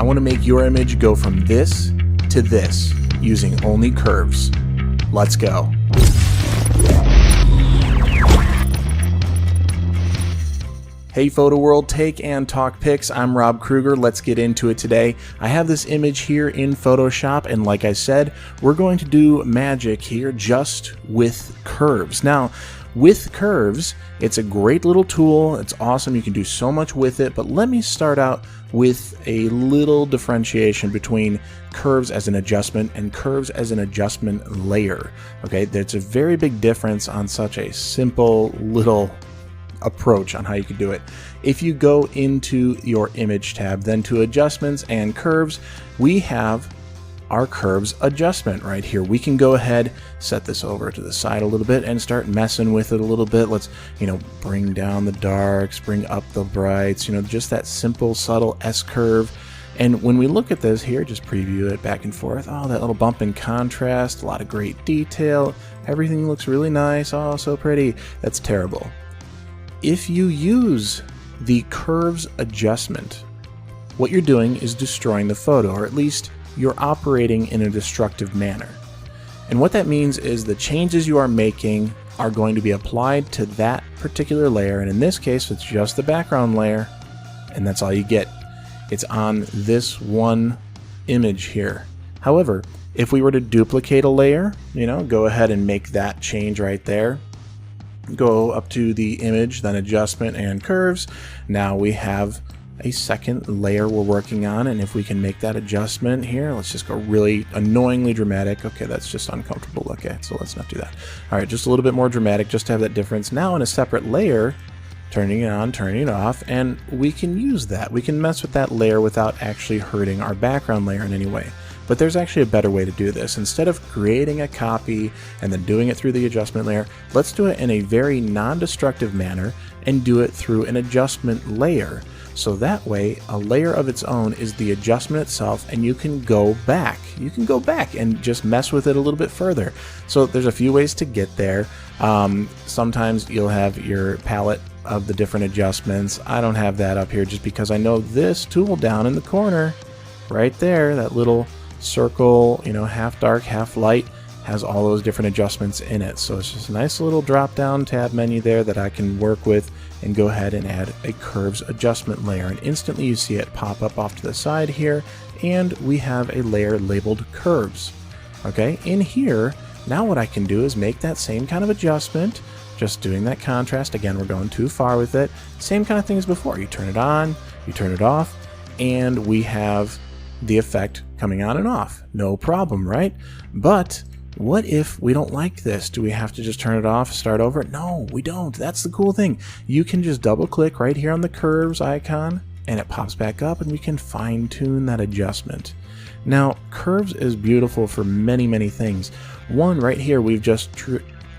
I want to make your image go from this to this using only curves. Let's go. Hey Photo World, take and talk pics. I'm Rob Kruger. Let's get into it today. I have this image here in Photoshop, and like I said, we're going to do magic here just with curves. Now, with curves, it's a great little tool. It's awesome. You can do so much with it, but let me start out with a little differentiation between curves as an adjustment and curves as an adjustment layer. Okay, there's a very big difference on such a simple little approach on how you can do it. If you go into your image tab, then to adjustments and curves, we have our curves adjustment right here. We can go ahead, set this over to the side a little bit and start messing with it a little bit. Let's, bring down the darks, bring up the brights, just that simple, subtle S curve. And when we look at this here, just preview it back and forth. Oh, that little bump in contrast, a lot of great detail. Everything looks really nice. Oh, so pretty. That's terrible. If you use the curves adjustment, what you're doing is destroying the photo, or at least you're operating in a destructive manner. And what that means is the changes you are making are going to be applied to that particular layer, and in this case it's just the background layer, and that's all you get. It's on this one image here. However, if we were to duplicate a layer, go ahead and make that change right there. Go up to the image, then adjustment and curves. Now we have a second layer we're working on, and if we can make that adjustment here, let's just go really annoyingly dramatic. Okay, that's just uncomfortable. Okay, so let's not do that. All right, just a little bit more dramatic just to have that difference. Now in a separate layer, turning it on, turning it off, and we can use that. We can mess with that layer without actually hurting our background layer in any way. But there's actually a better way to do this. Instead of creating a copy and then doing it through the adjustment layer, let's do it in a very non-destructive manner and do it through an adjustment layer. So that way, a layer of its own is the adjustment itself, and you can go back. You can go back and just mess with it a little bit further. So there's a few ways to get there. Sometimes you'll have your palette of the different adjustments. I don't have that up here just because I know this tool down in the corner, right there, that little circle, half dark, half light, has all those different adjustments in it. So it's just a nice little drop down tab menu there that I can work with and go ahead and add a curves adjustment layer, and instantly you see it pop up off to the side here, and we have a layer labeled curves. Okay, in here now what I can do is make that same kind of adjustment, just doing that contrast. Again, we're going too far with it. Same kind of thing as before. You turn it on, you turn it off, and we have the effect coming on and off. No problem, right? But what if we don't like this? Do we have to just turn it off, start over? No, we don't. That's the cool thing. You can just double click right here on the curves icon and it pops back up, and we can fine tune that adjustment. Now, curves is beautiful for many, many things. One, right here, we've just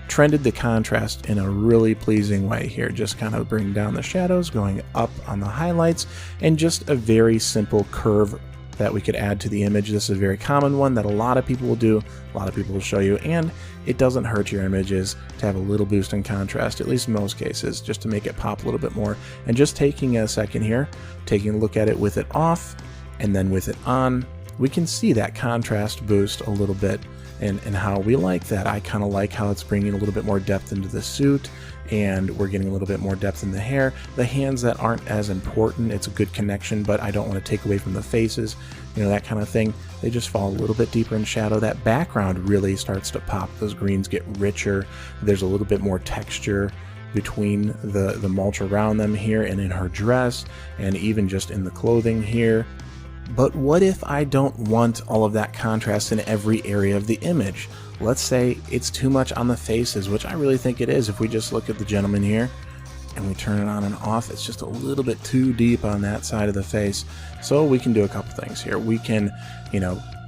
trended the contrast in a really pleasing way here. Just kind of bring down the shadows, going up on the highlights, and just a very simple curve that we could add to the image. This is a very common one that a lot of people will do, a lot of people will show you, and it doesn't hurt your images to have a little boost in contrast, at least in most cases, just to make it pop a little bit more. And just taking a second here, taking a look at it with it off and then with it on, we can see that contrast boost a little bit and how we like that. I kind of like how it's bringing a little bit more depth into the suit, and we're getting a little bit more depth in the hair. The hands that aren't as important, it's a good connection, but I don't want to take away from the faces, that kind of thing. They just fall a little bit deeper in shadow. That background really starts to pop. Those greens get richer. There's a little bit more texture between the mulch around them here and in her dress, and even just in the clothing here. But what if I don't want all of that contrast in every area of the image? Let's say it's too much on the faces, which I really think it is. If we just look at the gentleman here and we turn it on and off, it's just a little bit too deep on that side of the face. So we can do a couple things here. We can,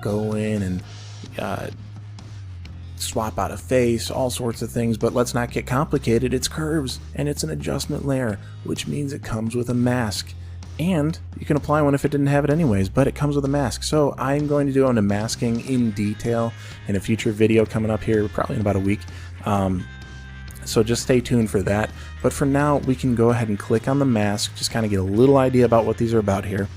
go in and swap out a face, all sorts of things, but let's not get complicated. It's curves and it's an adjustment layer, which means it comes with a mask. And you can apply one if it didn't have it anyways, but it comes with a mask. So I'm going to do an unmasking in detail in a future video coming up here, probably in about a week. So just stay tuned for that. But for now, we can go ahead and click on the mask, just kind of get a little idea about what these are about here.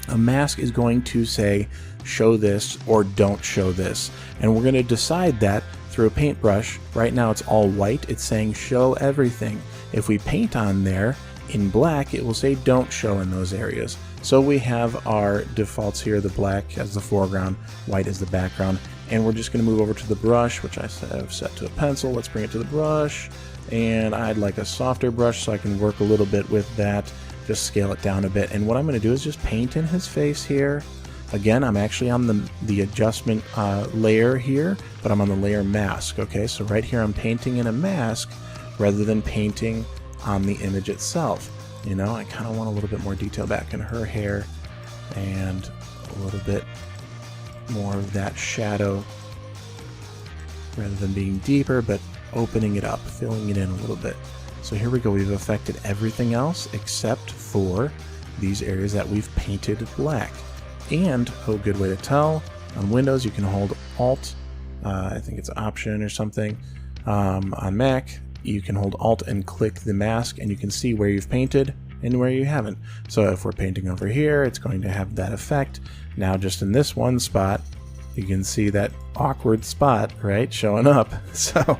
A mask is going to say show this or don't show this, and we're going to decide that through a paintbrush. Right now it's all white, it's saying show everything. If we paint on there in black, it will say don't show in those areas. So we have our defaults here, the black as the foreground, white as the background, and we're just going to move over to the brush, which I have set to a pencil. Let's bring it to the brush, and I'd like a softer brush so I can work a little bit with that. Just scale it down a bit, and what I'm going to do is just paint in his face here. Again, I'm actually on the adjustment layer here, but I'm on the layer mask. Okay, so right here I'm painting in a mask rather than painting on the image itself. You know, I kind of want a little bit more detail back in her hair and a little bit more of that shadow rather than being deeper, but opening it up, filling it in a little bit. So here we go, we've affected everything else except for these areas that we've painted black. And, oh, good way to tell, on Windows you can hold Alt, I think it's Option or something. On Mac, you can hold Alt and click the mask, and you can see where you've painted and where you haven't. So if we're painting over here, it's going to have that effect. Now just in this one spot, you can see that awkward spot, right, showing up. So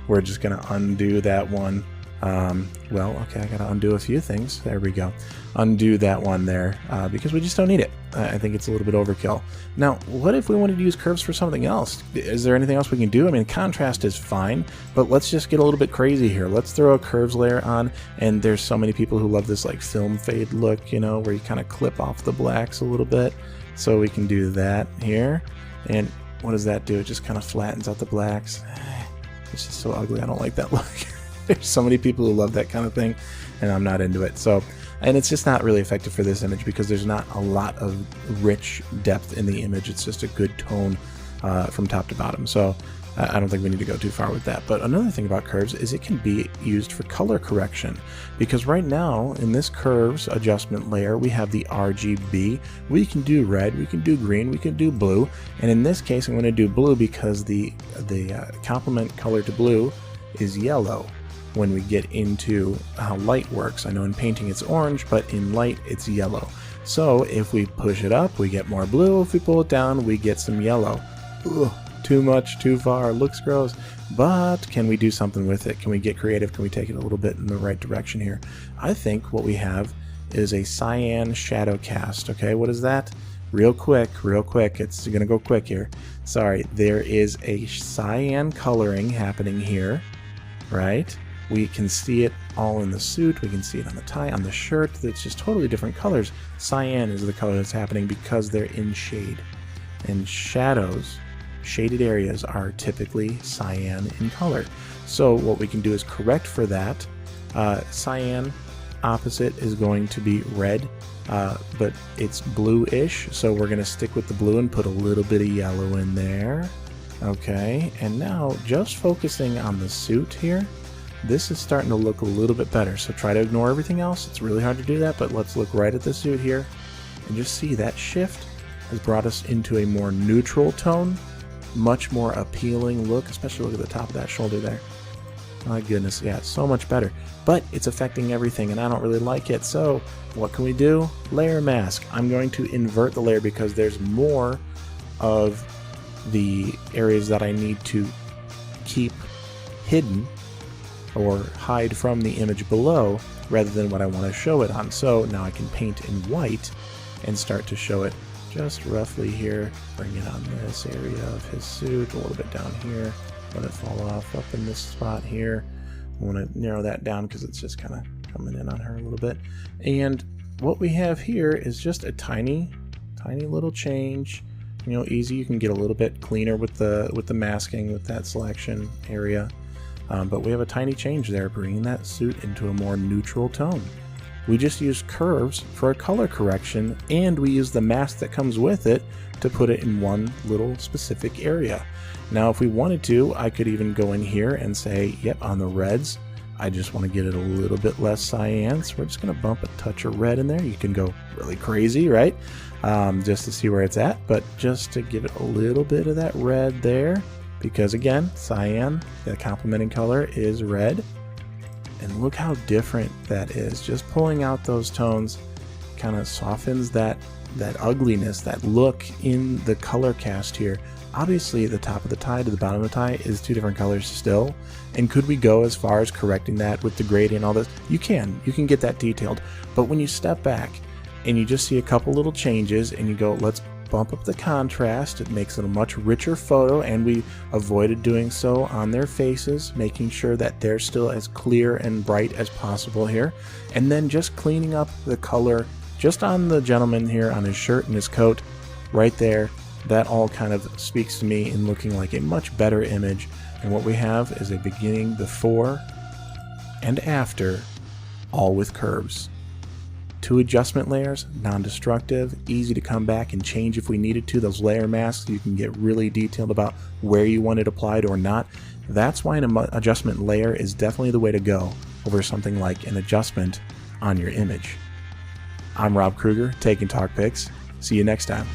we're just going to undo that one. Well, okay, I gotta undo a few things. There we go. Undo that one there, because we just don't need it. I think it's a little bit overkill. Now, what if we wanted to use curves for something else? Is there anything else we can do? I mean, contrast is fine, but let's just get a little bit crazy here. Let's throw a curves layer on, and there's so many people who love this like film fade look, you know, where you kind of clip off the blacks a little bit. So we can do that here. And what does that do? It just kind of flattens out the blacks. It's just so ugly. I don't like that look. There's so many people who love that kind of thing, and I'm not into it. So, and it's just not really effective for this image because there's not a lot of rich depth in the image. It's just a good tone from top to bottom. So I don't think we need to go too far with that. But another thing about curves is it can be used for color correction, because right now in this curves adjustment layer we have the RGB. We can do red, we can do green, we can do blue, and in this case I'm going to do blue because the complement color to blue is yellow. When we get into how light works, I know in painting it's orange, but in light it's yellow. So if we push it up, we get more blue. If we pull it down, we get some yellow. Ugh, too much, too far, looks gross. But can we do something with it? Can we get creative? Can we take it a little bit in the right direction here? I think what we have is a cyan shadow cast. Okay, what is that? Real quick, it's gonna go quick here. Sorry, there is a cyan coloring happening here, right? We can see it all in the suit, we can see it on the tie, on the shirt. It's just totally different colors. Cyan is the color that's happening because they're in shade. And shadows, shaded areas, are typically cyan in color. So what we can do is correct for that. Cyan opposite is going to be red, but it's bluish, so we're going to stick with the blue and put a little bit of yellow in there. Okay, and now just focusing on the suit here, this is starting to look a little bit better. So try to ignore everything else. It's really hard to do that, but let's look right at the suit here and just see that shift has brought us into a more neutral tone, much more appealing look, especially look at the top of that shoulder there. My goodness, yeah, it's so much better, but it's affecting everything and I don't really like it. So what can we do? Layer mask. I'm going to invert the layer because there's more of the areas that I need to keep hidden or hide from the image below rather than what I want to show it on. So now I can paint in white and start to show it just roughly here. Bring it on this area of his suit, a little bit down here. Let it fall off up in this spot here. I want to narrow that down because it's just kind of coming in on her a little bit. And what we have here is just a tiny little change. You know, easy. You can get a little bit cleaner with the masking with that selection area. But we have a tiny change there, bringing that suit into a more neutral tone. We just use curves for a color correction, and we use the mask that comes with it to put it in one little specific area. Now, if we wanted to, I could even go in here and say, yep, on the reds, I just want to get it a little bit less cyan, so we're just going to bump a touch of red in there. You can go really crazy, right? Just to see where it's at, but just to give it a little bit of that red there. Because again, cyan, the complementing color is red. And look how different that is. Just pulling out those tones kind of softens that that ugliness, that look in the color cast here. Obviously the top of the tie to the bottom of the tie is two different colors still, and could we go as far as correcting that with the gradient and all this? You can get that detailed, but when you step back and you just see a couple little changes and you go, let's bump up the contrast, it makes it a much richer photo, and we avoided doing so on their faces, making sure that they're still as clear and bright as possible here, and then just cleaning up the color just on the gentleman here on his shirt and his coat right there. That all kind of speaks to me in looking like a much better image, and what we have is a beginning, before, and after, all with curves. 2 adjustment layers, non-destructive, easy to come back and change if we needed to. Those layer masks, you can get really detailed about where you want it applied or not. That's why an adjustment layer is definitely the way to go over something like an adjustment on your image. I'm Rob Kruger, taking Talk Pics. See you next time.